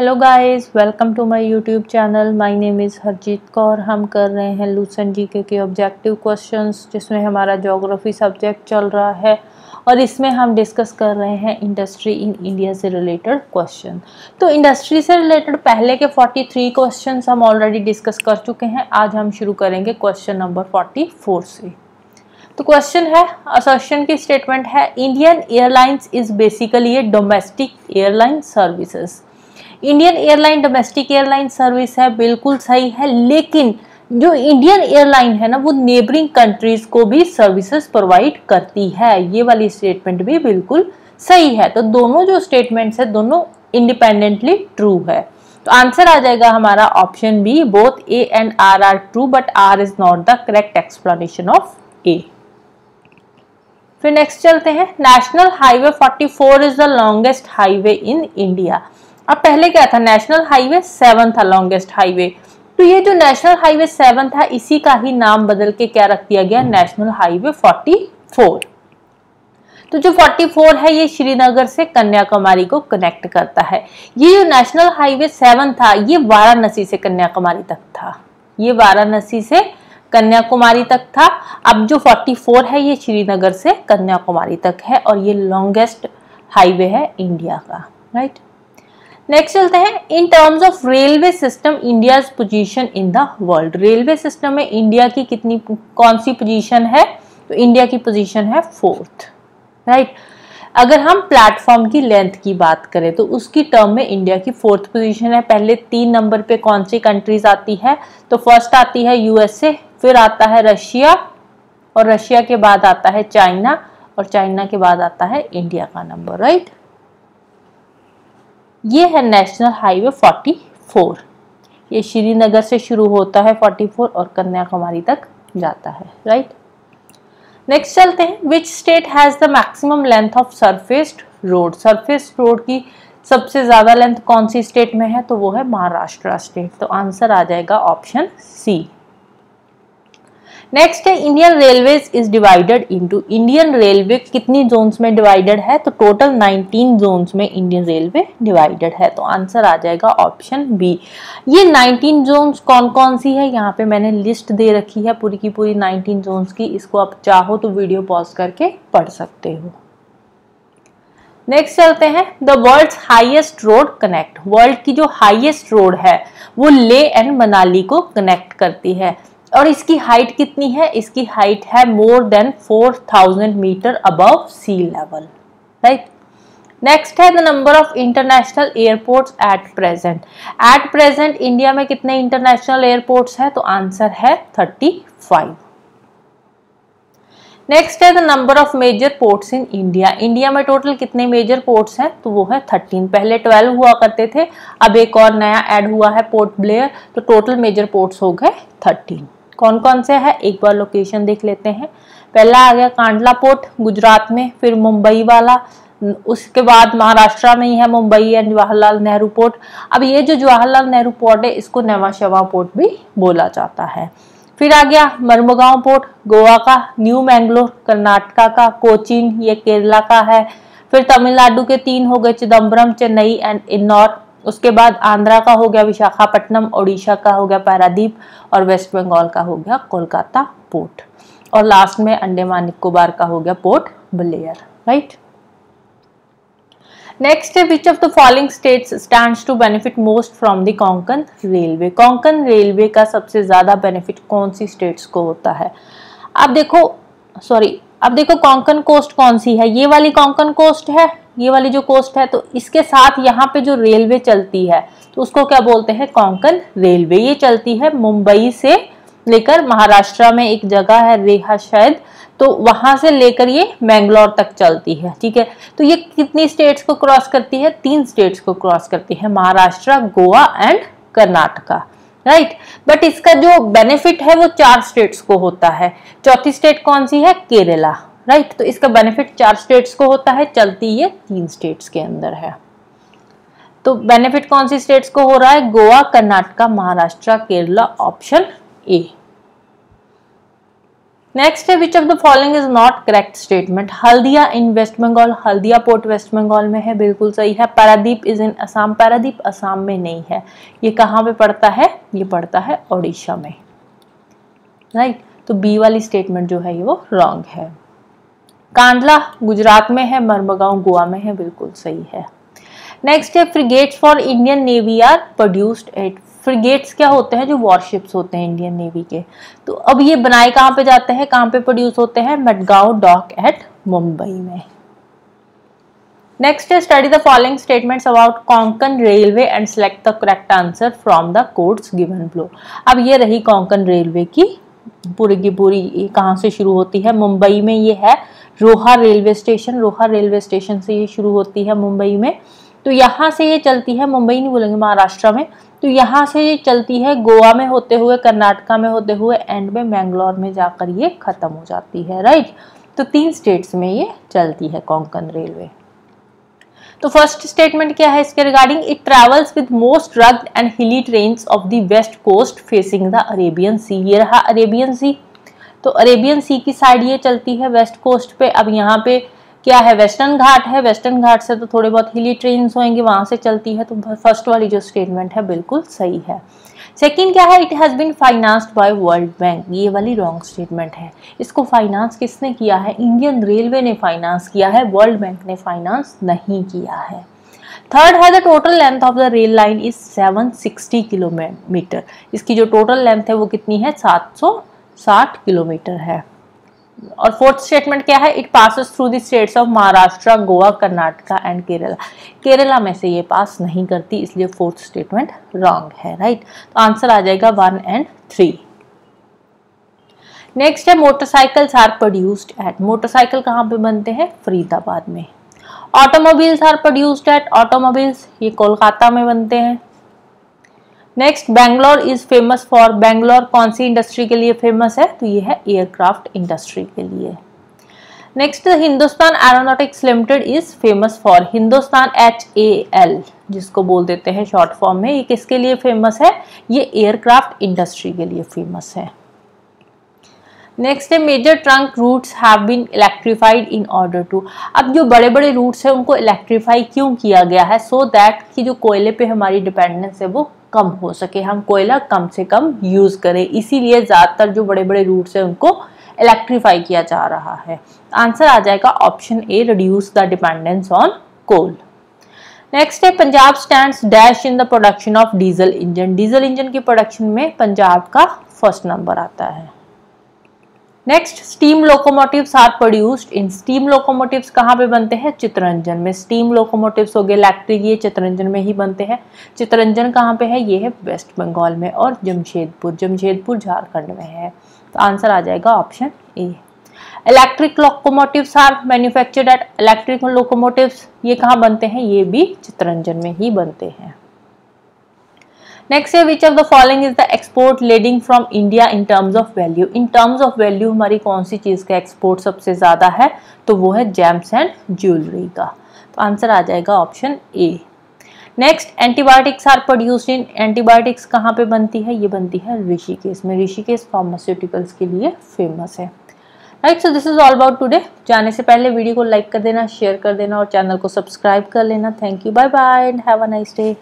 Hello guys, welcome to my YouTube channel. My name is Harjeet Kaur. हम कर रहे हैं लूसेंट जीके के ऑब्जेक्टिव क्वेश्चंस, जिसमें हमारा ज्योग्राफी सब्जेक्ट चल रहा है और इसमें हम डिस्कस कर रहे हैं इंडस्ट्री इन इंडिया से रिलेटेड क्वेश्चन। तो इंडस्ट्री से रिलेटेड पहले के 43 क्वेश्चंस हम ऑलरेडी डिस्कस कर चुके हैं। आज हम शुरू करेंगे क्वेश्चन नंबर 44 से। तो क्वेश्चन है, असर्शन की स्टेटमेंट है, Indian airlines is basically A domestic airline services. Indian airline domestic airline service है, बिल्कुल सही है। लेकिन जो इंडियन एयरलाइन है ना, वो नेबरिंग कंट्रीज को भी सर्विसेज प्रोवाइड करती है। ये वाली स्टेटमेंट भी बिल्कुल सही है। तो दोनों जो स्टेटमेंट्स है दोनों इंडिपेंडेंटली ट्रू है। तो आंसर आ जाएगा हमारा option B, both A and R are true but R is not the correct explanation of A. फिर नेक्स्ट चलते हैं, national highway 44 is the longest highway in India. अब पहले क्या था, नेशनल हाईवे 7 था लॉन्गेस्ट हाईवे। तो ये जो नेशनल हाईवे 7 था, इसी का ही नाम बदल के क्या रख दिया गया, नेशनल हाईवे 44। तो जो 44 है ये श्रीनगर से कन्याकुमारी को कनेक्ट करता है। ये जो नेशनल हाईवे 7 था ये वाराणसी से कन्याकुमारी तक था। ये वाराणसी से कन्याकुमारी तक था। अब जो 44 है ये श्रीनगर से कन्याकुमारी तक है और ये लॉन्गेस्ट हाईवे है इंडिया का, राइट। नेक्स्ट चलते हैं, in terms of railway system India's position in the world. Railway system में इंडिया की कौन सी पोजीशन है, तो इंडिया की पोजीशन है 4th, राइट। अगर हम प्लेटफॉर्म की लेंथ की बात करें तो उसकी टर्म में इंडिया की 4th पोजीशन है। पहले 3 नंबर पे कौन सी कंट्रीज आती है, तो फर्स्ट आती है यूएसए, फिर आता है रशिया और रशिया के बाद आता है चाइना और चाइना के बाद आता है इंडिया का नंबर, राइट। ये है नेशनल हाईवे 44। ये श्रीनगर से शुरू होता है 44 और कन्याकुमारी तक जाता है, राइट। नेक्स्ट चलते हैं, which state has the maximum length of surfaced road. Surface road की सबसे ज्यादा लेंथ कौन सी स्टेट में है, तो वो है महाराष्ट्र स्टेट। तो आंसर आ जाएगा ऑप्शन सी। नेक्स्ट है, Indian railways is divided into. Indian railway कितनी जोन्स में डिवाइडेड है, तो टोटल 19 जोन्स में इंडियन रेलवे डिवाइडेड है। तो आंसर आ जाएगा ऑप्शन बी। ये 19 जोन्स कौन कौन सी है, यहाँ पे मैंने लिस्ट दे रखी है पूरी की पूरी 19 जोन्स की। इसको आप चाहो तो वीडियो पॉज करके पढ़ सकते हो। नेक्स्ट चलते हैं, the world's highest road connect. World की जो हाईएस्ट रोड है वो ले एंड मनाली को कनेक्ट करती है और इसकी हाइट कितनी है, इसकी हाइट है more than 4000 metre above sea level, right. Next है, the number of international airports at present. At present India में कितने इंटरनेशनल एयरपोर्ट्स हैं, तो आंसर है 35। नेक्स्ट है, the number of major ports in India. India में total कितने major ports हैं, तो वो है 13। पहले 12 हुआ करते थे, अब एक और नया ऐड हुआ है पोर्ट ब्लेयर, तो टोटल मेजर पोर्ट्स हो गए 13। कौन कौन से है, एक बार लोकेशन देख लेते हैं। पहला आ गया कांडला पोर्ट गुजरात में, फिर मुंबई वाला, उसके बाद महाराष्ट्र में ही है मुंबई एंड जवाहरलाल नेहरू पोर्ट। अब ये जो जवाहरलाल नेहरू पोर्ट है इसको नेवा शेवा पोर्ट भी बोला जाता है। फिर आ गया मरमुगांव पोर्ट गोवा का, न्यू मैंगलोर कर्नाटका का, कोचीन ये केरला का है। फिर तमिलनाडु के 3 हो गए, चिदम्बरम, चेन्नई एंड इन्नौर। उसके बाद आंध्रा का हो गया विशाखापट्टनम, ओडिशा का हो गया पारादीप और वेस्ट बंगाल का हो गया कोलकाता पोर्ट। और लास्ट में अंडमान निकोबार का हो गया पोर्ट ब्लेयर, राइट। नेक्स्ट है, which of the following states stands to benefit most from the Konkan railway. Konkan railway का सबसे ज्यादा बेनिफिट कौन सी स्टेट्स को होता है। अब देखो कोंकण कोस्ट कौन सी है, ये वाली कोंकण कोस्ट है, ये वाली जो कोस्ट है। तो इसके साथ यहाँ पे जो रेलवे चलती है तो उसको क्या बोलते हैं, कोंकण रेलवे। ये चलती है मुंबई से लेकर महाराष्ट्र में एक जगह है रेहा शायद, तो वहां से लेकर ये मैंगलोर तक चलती है, ठीक है। तो ये कितनी स्टेट्स को क्रॉस करती है, 3 स्टेट्स को क्रॉस करती है, Maharashtra, Goa and Karnataka, right. But इसका जो बेनिफिट है वो 4 स्टेट्स को होता है। चौथी स्टेट कौन सी है, केरला, राइट। तो इसका बेनिफिट 4 स्टेट्स को होता है, चलती ये 3 स्टेट्स के अंदर है। तो बेनिफिट कौन सी स्टेट्स को हो रहा है, Goa, Karnataka, Maharashtra, Kerala, option A. Next है which of the following is not correct statement. Haldia in West Bengal, Haldia port West Bengal में है, बिल्कुल सही है। पारादीप इज इन असम, पारादीप असम में नहीं है। ये कहाँ पे पड़ता है? ये पड़ता है ओडिशा में, राइट। तो बी वाली स्टेटमेंट जो है ये वो रॉन्ग है। कांडला गुजरात में है, मरमगांव गोवा में है, बिल्कुल सही है। नेक्स्ट है frigates for Indian navy are produced at. Frigates क्या होते हैं? जो वॉरशिप्स होते हैं इंडियन नेवी के। तो अब ये बनाए कहाँ पे जाते हैं, कहाँ पे प्रोड्यूस होते हैं? मडगांव डॉक एट मुंबई में। नेक्स्ट है study the following statements about Konkan railway and select the correct answer from the codes given below. अब ये रही कोंकण रेलवे की पूरी की पूरी, कहाँ से शुरू होती है? मुंबई में ये है रोहा रेलवे स्टेशन, रोहा रेलवे स्टेशन से ये शुरू होती है मुंबई में। तो यहाँ से ये चलती है, मुंबई नहीं बोलेंगे, महाराष्ट्र में। तो यहाँ से ये चलती है गोवा में होते हुए, कर्नाटका में होते हुए, एंड में मैंगलोर में जाकर ये खत्म हो जाती है, राइट। तो 3 स्टेट्स में ये चलती है कोंकण रेलवे। तो फर्स्ट स्टेटमेंट क्या है इसके regarding? It travels with most rugged and hilly trains of the west coast facing the Arabian sea. ये रहा अरेबियन सी, तो अरेबियन सी की साइड ये चलती है वेस्ट कोस्ट पे। अब यहाँ पे क्या है? वेस्टर्न घाट है, वेस्टर्न घाट से तो थोड़े बहुत हिली ट्रेन्स होंगी, वहां से चलती है। तो फर्स्ट वाली जो स्टेटमेंट है बिल्कुल सही है। सेकंड क्या है? It has been financed by World Bank. ये वाली रॉन्ग स्टेटमेंट है। इसको फाइनेंस किसने किया है? इंडियन रेलवे ने फाइनेंस किया है, वर्ल्ड बैंक ने फाइनेंस नहीं किया है। थर्ड है the total length of the rail line is 760 kilometre. इसकी जो टोटल लेंथ है वो कितनी है? 760 किलोमीटर है। और फोर्थ स्टेटमेंट क्या है? It passes through the states of Maharashtra, Goa, Karnataka and Kerala. Kerala में से ये पास नहीं करती, इसलिए फोर्थ स्टेटमेंट रॉन्ग है, राइट। तो आंसर आ जाएगा 1 और 3। नेक्स्ट है motorcycles are produced at. Motorcycle कहाँ पे बनते हैं? फरीदाबाद में। Automobiles are produced at. Automobiles ये कोलकाता में बनते हैं। Next Bangalore is famous for. Bangalore कौन सी इंडस्ट्री के लिए फेमस है? तो ये है एयरक्राफ्ट इंडस्ट्री के लिए। Next Hindustan aeronautics limited is famous for. Hindustan HAL जिसको बोल देते हैं शॉर्ट फॉर्म में, ये किसके लिए फेमस है? ये एयरक्राफ्ट इंडस्ट्री के लिए फेमस है। नेक्स्ट है major trunk routes have been electrified in order to. अब जो बड़े बड़े रूट्स हैं उनको इलेक्ट्रीफाई क्यों किया गया है? सो दैट कि जो कोयले पे हमारी डिपेंडेंस है वो कम हो सके, हम कोयला कम से कम यूज करें, इसीलिए ज्यादातर जो बड़े बड़े रूट्स हैं उनको इलेक्ट्रीफाई किया जा रहा है। आंसर आ जाएगा option A, reduce the dependence on coal. Next है Punjab stands dash in the production of diesel engine. Diesel engine की प्रोडक्शन में पंजाब का फर्स्ट नंबर आता है। Next steam locomotives are produced in. Steam locomotives कहाँ पे बनते हैं? चित्तरंजन में। स्टीम लोकोमोटिव्स हो गए इलेक्ट्रिक, ये चित्तरंजन में ही बनते हैं। चित्तरंजन कहाँ पे है? ये है वेस्ट बंगाल में। और जमशेदपुर, जमशेदपुर झारखंड में है। तो आंसर आ जाएगा option A. Electric locomotives are manufactured at. Electric locomotives ये कहाँ बनते हैं? ये भी चित्तरंजन में ही बनते हैं। नेक्स्ट है which of the following is the export leading from India in terms of value. In terms of value हमारी कौन सी चीज का एक्सपोर्ट सबसे ज्यादा है? तो वो है जेम्स एंड ज्वेलरी का। तो आंसर आ जाएगा option A. Next antibiotics are produced in. Antibiotics कहाँ पे बनती है? ये बनती है ऋषिकेश में। ऋषिकेश फार्मास्यूटिकल्स के लिए फेमस है, right. So this is all about today. जाने से पहले वीडियो को लाइक कर देना, शेयर कर देना और चैनल को सब्सक्राइब कर लेना। Thank you, bye bye and have a nice day.